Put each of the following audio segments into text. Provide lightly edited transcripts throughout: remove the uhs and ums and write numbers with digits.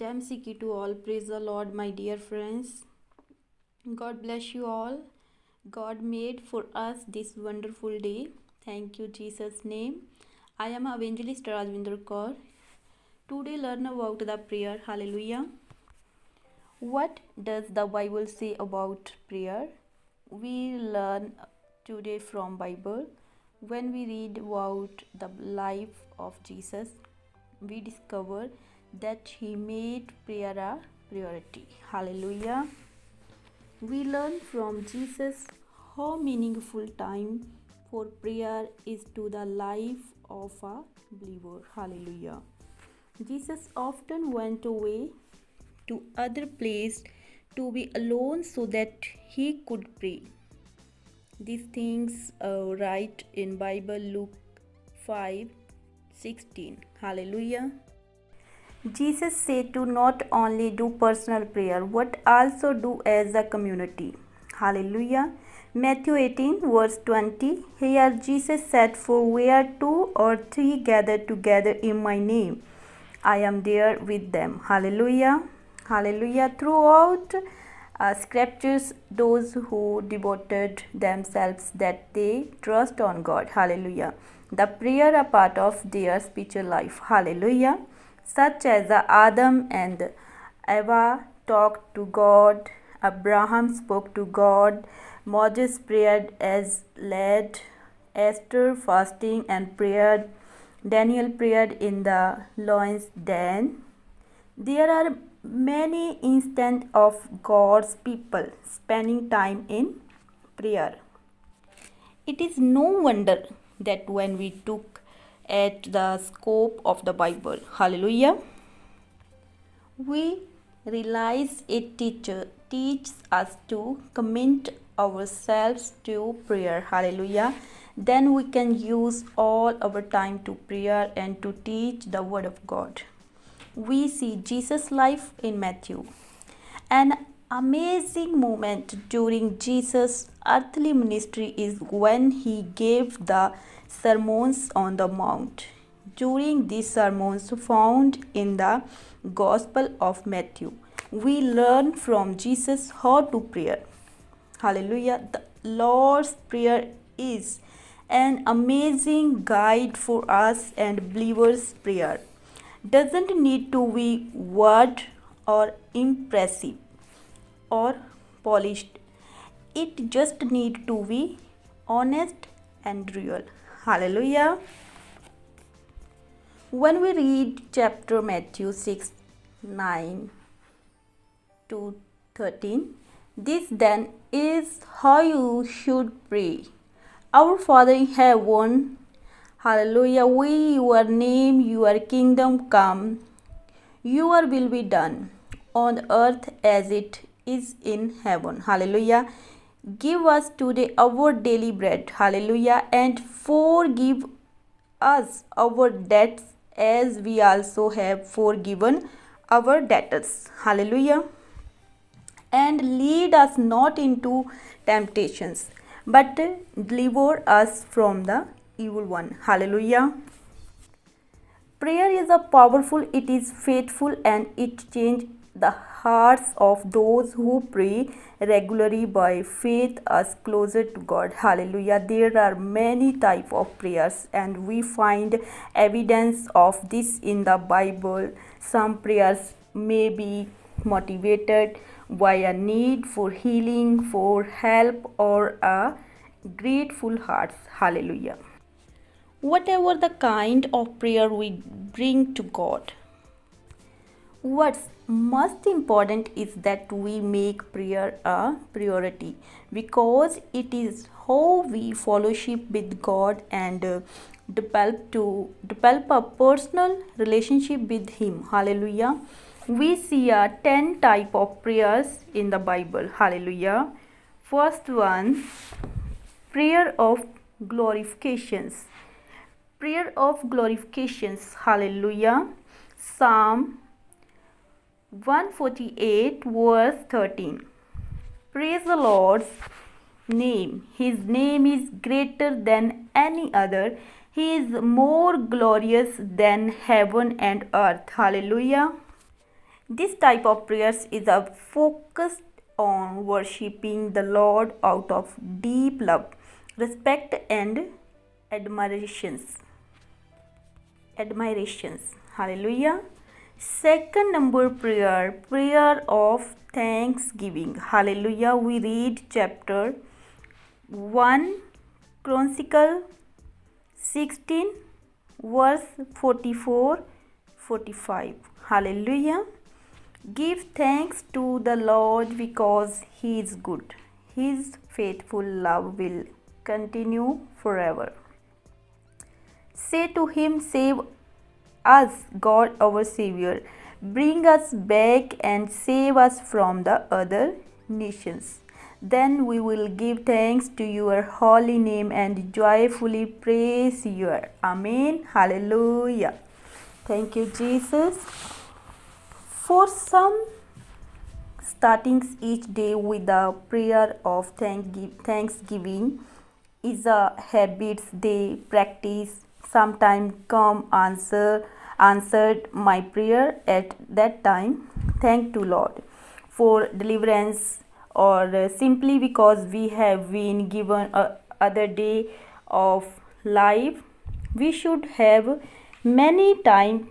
Jam Siki to all. Praise the Lord, my dear friends. God bless you all. God made for us this wonderful day. Thank you, Jesus' name. I am Evangelist Rajvinder Kaur. Today, learn about the prayer. Hallelujah. What does the Bible say about prayer? We learn today from Bible. When we read about the life of Jesus, we discover that he made prayer a priority. Hallelujah. We learn from Jesus how meaningful time for prayer is to the life of a believer. Hallelujah. Jesus often went away to other place to be alone so that he could pray. These things right in Bible Luke 5:16. Hallelujah. Jesus said to not only do personal prayer but also do as a community. Hallelujah. Matthew 18 verse 20. Here Jesus said, for where two or three gather together in my name, I am there with them. Hallelujah. Hallelujah. Throughout scriptures, those who devoted themselves that they trust on God. Hallelujah. The prayer a part of their spiritual life. Hallelujah. Such as Adam and Eva talked to God, Abraham spoke to God, Moses prayed as led, Esther fasting and prayed, Daniel prayed in the lion's den. There are many instances of God's people spending time in prayer. It is no wonder that when we took at the scope of the Bible, hallelujah, we realize it teaches us to commit ourselves to prayer, hallelujah. Then we can use all our time to prayer and to teach the word of God. We see Jesus' life in Matthew. An amazing moment during Jesus' earthly ministry is when he gave the Sermons on the Mount. During these sermons found in the Gospel of Matthew, we learn from Jesus how to pray. Hallelujah. The Lord's Prayer is an amazing guide for us, and believers' prayer doesn't need to be word or impressive or polished. It just need to be honest and real. Hallelujah. When we read chapter Matthew 6 9 to 13, this then is how you should pray. Our Father in heaven, hallelujah, your name, your kingdom come, your will be done on earth as it is in heaven. Hallelujah. Give us today our daily bread. Hallelujah. And forgive us our debts as we also have forgiven our debtors. Hallelujah. And lead us not into temptations, but deliver us from the evil one. Hallelujah. Prayer is a powerful, it is faithful, and it changes the hearts of those who pray regularly by faith us closer to God. Hallelujah. There are many types of prayers and we find evidence of this in the Bible. Some prayers may be motivated by a need for healing, for help, or a grateful heart. Hallelujah. Whatever the kind of prayer we bring to God, what's most important is that we make prayer a priority, because it is how we fellowship with God and develop a personal relationship with him. Hallelujah. We see a 10 type of prayers in the Bible. Hallelujah. First one, prayer of glorifications. Prayer of glorifications. Hallelujah. Psalm 148 verse 13. Praise the Lord's name. His name is greater than any other. He is more glorious than heaven and earth. Hallelujah. This type of prayers is a focused on worshipping the Lord out of deep love, respect and admirations. Hallelujah. Second number prayer of thanksgiving. Hallelujah. We read chapter 1 Chronicle 16 verse 44-45. Hallelujah. Give thanks to the Lord because he is good. His faithful love will continue forever. Say to him, save us, God our Savior. Bring us back and save us from the other nations. Then we will give thanks to your holy name and joyfully praise you. Amen. Hallelujah. Thank you, Jesus. For some, starting each day with a prayer of thanksgiving is a habit they practice. Sometimes come answered my prayer at that time. Thank to Lord for deliverance, or simply because we have been given another day of life. We should have many times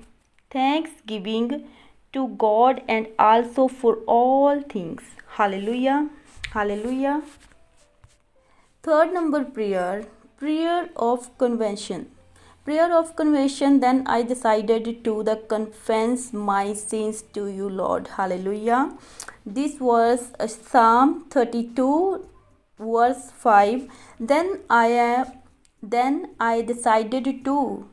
thanksgiving to God and also for all things. Hallelujah. Hallelujah. Third number prayer of convention. Prayer of convention. Then I decided to confess my sins to you, Lord. Hallelujah. This was Psalm 32 verse 5. Then I decided to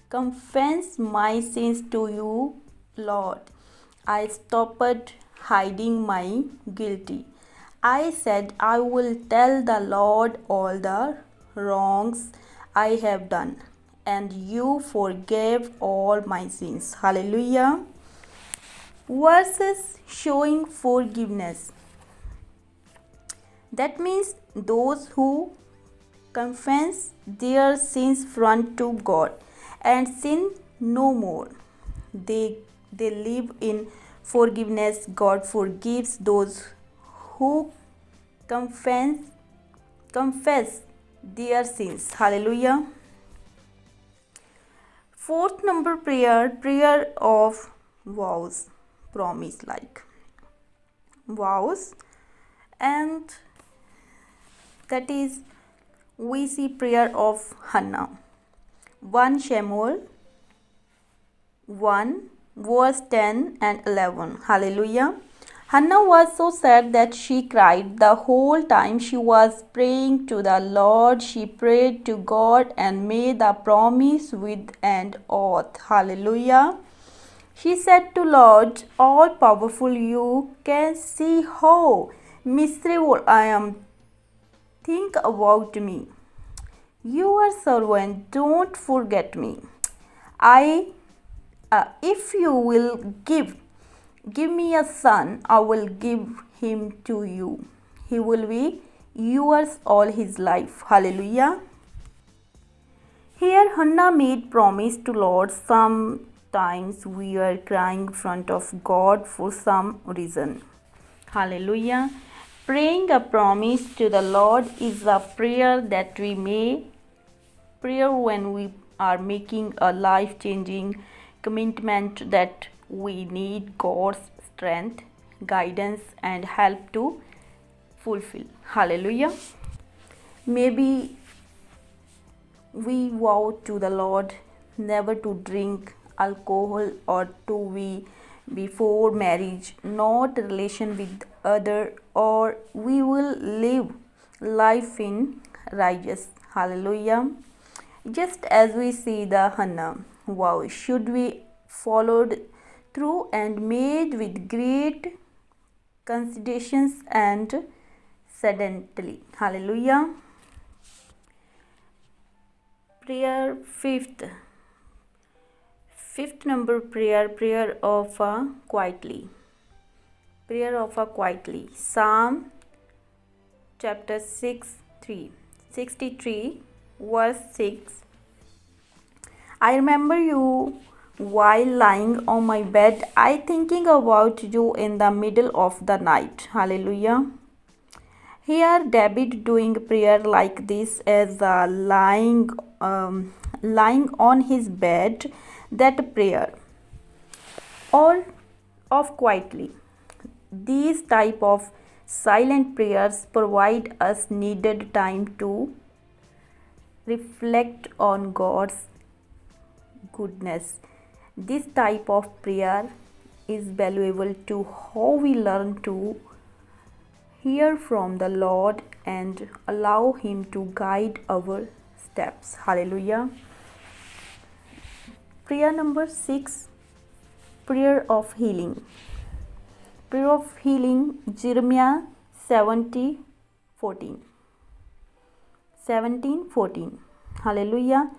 confess my sins to you, Lord. I stopped hiding my guilty. I said, I will tell the Lord all the wrongs I have done, and you forgave all my sins. Hallelujah. Verses showing forgiveness. That means those who confess their sins front to God and sin no more. They live in forgiveness. God forgives those who confess their sins. Hallelujah. Fourth number prayer of vows, promise, like vows, and that is we see prayer of Hannah. 1 Samuel 1 verse 10 and 11. Hallelujah. Hannah was so sad that she cried the whole time she was praying to the Lord. She prayed to God and made a promise with an oath. Hallelujah. She said to Lord, all powerful, you can see how miserable I am. Think about me. Your servant, don't forget me. If you will give me a son, I will give him to you. He will be yours all his life. Hallelujah. Here Hannah made promise to Lord. Sometimes we are crying in front of God for some reason. Hallelujah. Praying a promise to the Lord is a prayer that we may pray when we are making a life-changing commitment that we need God's strength, guidance and help to fulfill. Hallelujah. Maybe we vow to the Lord never to drink alcohol or to be before marriage, not relation with other, or we will live life in righteous. Hallelujah. Just as we see the Hannah vow should be followed through and made with great considerations and sedentally. Hallelujah. Prayer fifth number prayer of a quietly. Prayer of a quietly. Psalm chapter 63 verse 6. I remember you while lying on my bed, I thinking about you in the middle of the night. Hallelujah. Here, David doing prayer like this as lying on his bed. That prayer, all of quietly. These type of silent prayers provide us needed time to reflect on God's goodness. This type of prayer is valuable to how we learn to hear from the Lord and allow Him to guide our steps. Hallelujah. Prayer number 6, prayer of healing. Prayer of healing, Jeremiah 17:14. Hallelujah.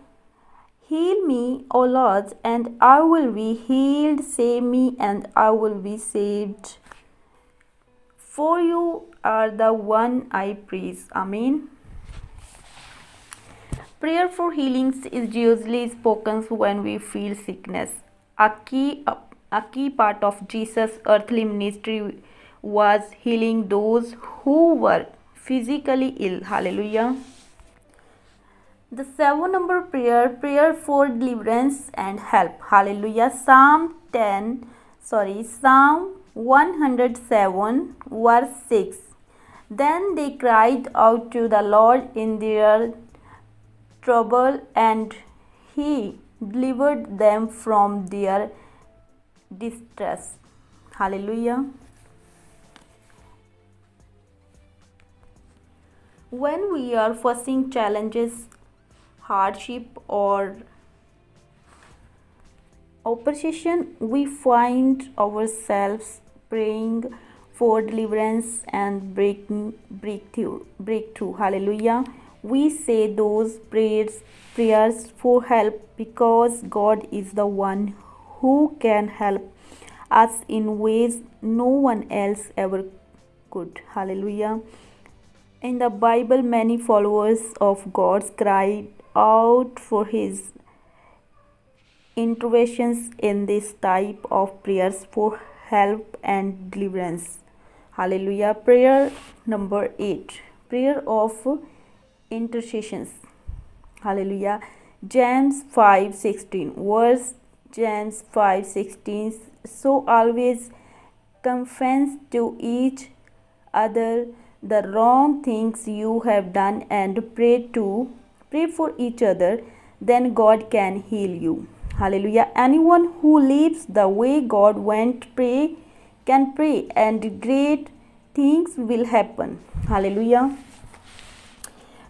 Heal me, O Lord, and I will be healed. Save me, and I will be saved. For you are the one I praise. Amen. Prayer for healings is usually spoken when we feel sickness. A key part of Jesus' earthly ministry was healing those who were physically ill. Hallelujah. The 7 number prayer, prayer for deliverance and help. Hallelujah. Psalm 107 verse 6. Then they cried out to the Lord in their trouble, and He delivered them from their distress. Hallelujah. When we are facing challenges, hardship, or opposition, we find ourselves praying for deliverance and breakthrough. Hallelujah. We say those prayers for help because God is the one who can help us in ways no one else ever could. Hallelujah. In the Bible, many followers of God cried out for His interventions in this type of prayers for help and deliverance. Hallelujah. Prayer number 8, prayer of intercessions. Hallelujah. James 5:16 verse. James 5:16. So always confess to each other the wrong things you have done and pray for each other, then God can heal you. Hallelujah. Anyone who lives the way God went can pray, and great things will happen. Hallelujah.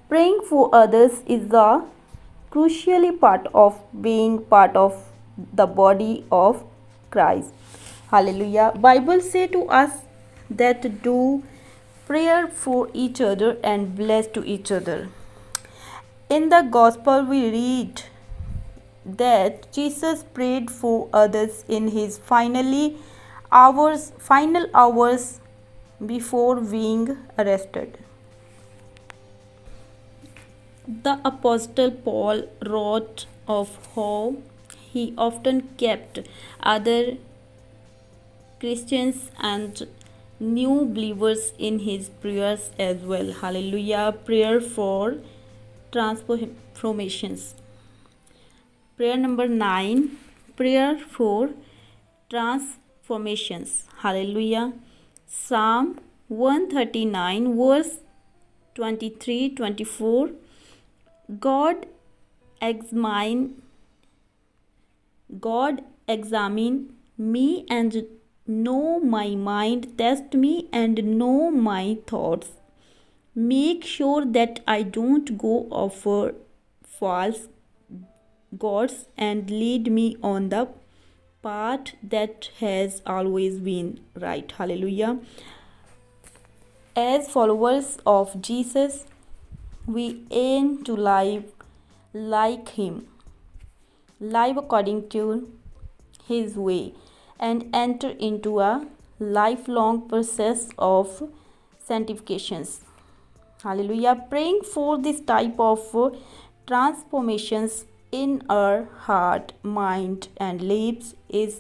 Praying for others is a crucially part of being part of the body of Christ. Hallelujah. Bible say to us that do prayer for each other and bless to each other. In the gospel we read that Jesus prayed for others in his final hours before being arrested. The Apostle Paul wrote of how he often kept other Christians and new believers in his prayers as well. Hallelujah. Prayer for transformations. Prayer number 9, prayer for transformations. Hallelujah. Psalm 139 verse 23-24. God examine me and know my mind. Test me and know my thoughts. Make sure that I don't go offer false gods, and lead me on the path that has always been right. Hallelujah. As followers of Jesus, we aim to live like Him, live according to His way, and enter into a lifelong process of sanctifications. Hallelujah. Praying for this type of transformations in our heart, mind, and lips is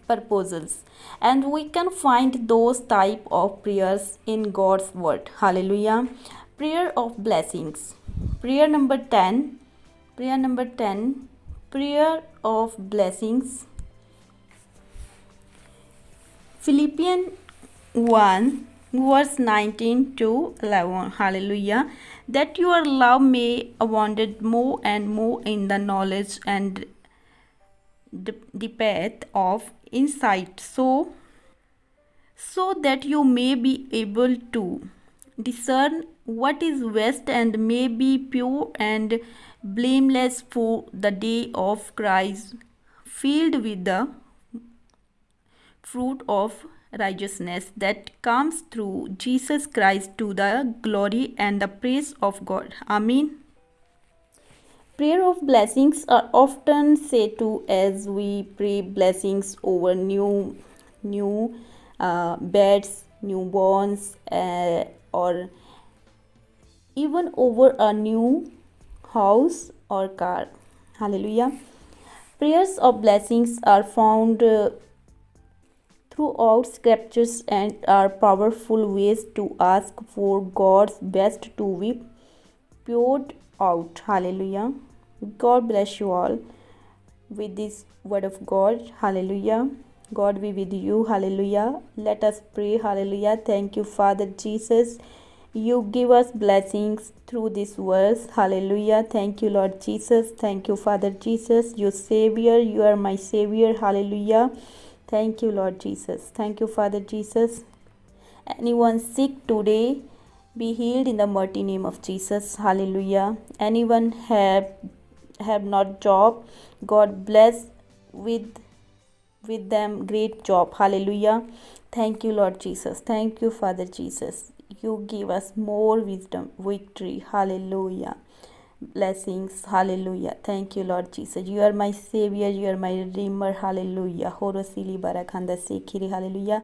proposals, and we can find those type of prayers in God's word. Hallelujah. Prayer of blessings. Prayer number 10. Prayer number 10. Prayer of blessings. Philippians 1 verse 19 to 11. Hallelujah. That your love may abound more and more in the knowledge and the path of insight, so that you may be able to discern what is best and may be pure and blameless for the day of Christ, filled with the fruit of righteousness that comes through Jesus Christ, to the glory and the praise of God. Amen. Prayer of blessings are often said to as we pray blessings over new beds, newborns, or even over a new house or car. Hallelujah. Prayers of blessings are found throughout scriptures and are powerful ways to ask for God's best to be poured out. Hallelujah. God bless you all with this word of God. Hallelujah. God be with you. Hallelujah. Let us pray. Hallelujah. Thank you, Father Jesus. You give us blessings through this verse. Hallelujah. Thank you, Lord Jesus. Thank you, Father Jesus. You Savior. You are my Savior. Hallelujah. Thank you, Lord Jesus. Thank you, Father Jesus. Anyone sick today, be healed in the mighty name of Jesus. Hallelujah. Anyone have not job, God bless with them great job. Hallelujah. Thank you, Lord Jesus. Thank you, Father Jesus. You give us more wisdom, victory. Hallelujah. Blessings. Hallelujah. Thank you, Lord Jesus. You are my Savior. You are my Redeemer. Hallelujah. Horosili barakhanda sekhiri. Hallelujah.